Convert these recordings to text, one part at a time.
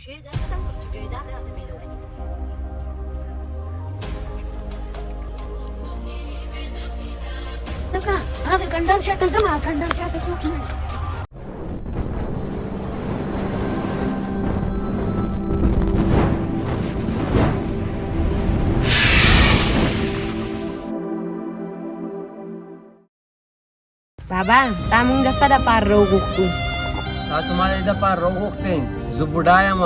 شي زي ختم چې جایداد راته میلوي. لکه هغه کندر شاته زما کندر شاته څوک نه. بابا تا مونږ د څه دپاره راوغوښتو؟ تاسو ما د پاره راوغوښتئ، زه بوډا یم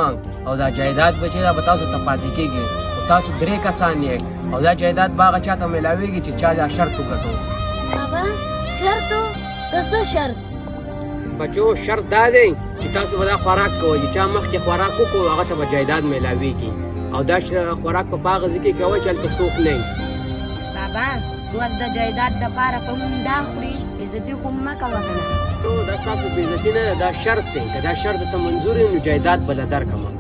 او دا جایداد بچی دا به تاسو ته پاتې کېږي. خو تاسو 3 کسان یې او دا جایداد به هغه چا ته میلاویږي چې چا دا شرط وګټو. بابا شرط د څه شرط؟ بچو شرط دا دی چې تاسو به دا خوراک کوئ چې چا مخکې خوراک وکړو هغه ته به جایداد میلاویږي او دا خوراک په هغه ځای کې کوئ چې هلته څوک نه وي. بابا اوس د جایداد دپاره په مونږ دا خوري، عزتي خو مه کوه که نه. نو دا ستاسو بېعزتي نه ده، دا شرط دی. که دا شرط ته منظور وي نو جایداد به له درکړمه.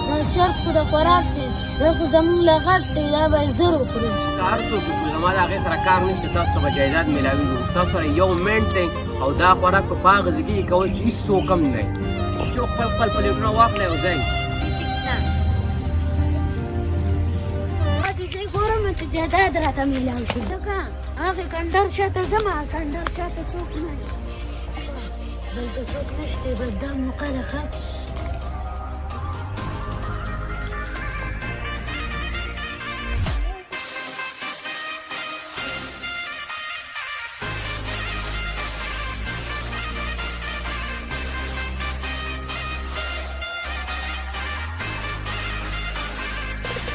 دا شرط خو د خوراک دی، دا خو زموږ له غټ دی، دا به زر وخوري. که هر څوک وکړي زما د هغې سره کار نشته، تاسو ته به جایداد میلاویږي. ستاسو سره یو منټ دی او دا خوراک په هغه ځای کې کوئ چې هېڅوک هم نه وي. چې خپل خپل پلیټونه واخلئ او ځئ. بس زه ګورم چې جایداد راته میلاو شي. لکه هغې کندر شاته زما کندر شاته څوک نه وي. دلته څوک نشته، بس دا موقع ده ښه.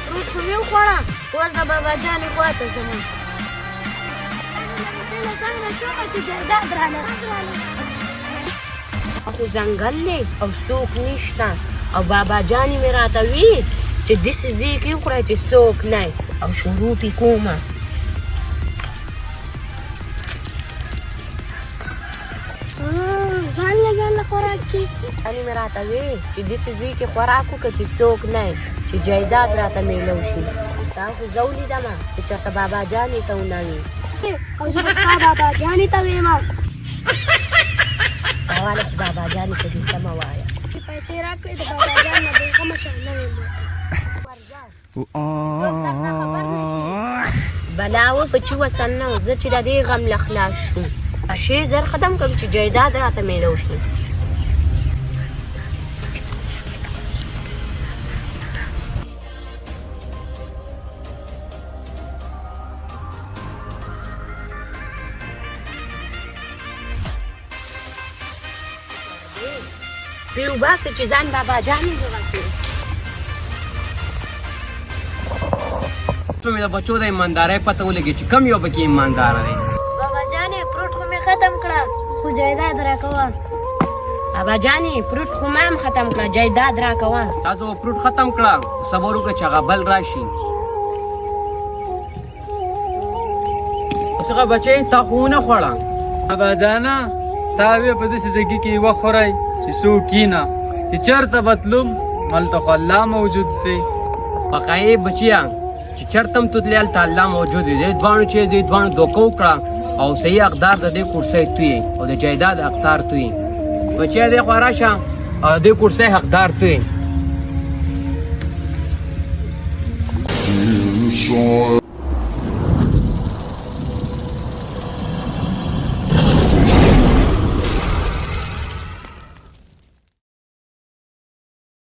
فروټ خو مې وخوړه، اوس د بابا جانې خوا ته ځمه. له څنګه شومه چې جایداد راله. خو ځنګل دی او څوک نشته او بابا جانې مې راته وي چې داسې ځای کې وخوره چې څوک نه وي او شروع پې کومه. ځان له خوراک کې جانې مې راته وي چې داسې ځای کې خوراک وکړه چې څوک نه وي چې جایداد راته میلو شي. دا خو زه ولیدمه چې چېرته بابا جانې ته ونه وي او زه به ستا بابا جانې ته ویم. تاواله خو بابا جانې ته دې سمه وایه. چې پیسې راکړې د بابا جان نه بېغمه شه نه ویم څوک درنه خبر نه شي. بلا وپچي وسن نه زه چې د دې غم له خلاص شو. شی زر ختم کړم چې جایداد راته میلو شي. پرې وباسه چې ځان بابا جانې وغواړي. څو مې د بچو د ایماندارۍ پته ولګي چې کم یو پکې ایمانداره دی. بابا جانې فروټ خو مې ختم کړه، خو جایداد راکوه. بابا جانې فروټ خو ما هم ختم کړه، جایداد راکوه. تاسو به فروټ ختم کړه، صبر وکړه چې هغه بل راشي. اوس هغه بچی تا خو ونه خوړه. بابا جانا تا وی په داسې ځای کې وخورئ چې څوک یې نه، چې چېرته به تلم هلته خو الله موجود دی. پخایې بچیه چې چېرته هم ته تلې هلته الله موجود دی. دې دواړو چې دې دواړو دوکه وکړه او صحیح حقدار د دې کرسۍ تو یې او د جایداد حقدار تو یې. بچیه دې خوا راشه او د دې کرسۍ حقدار تو یې.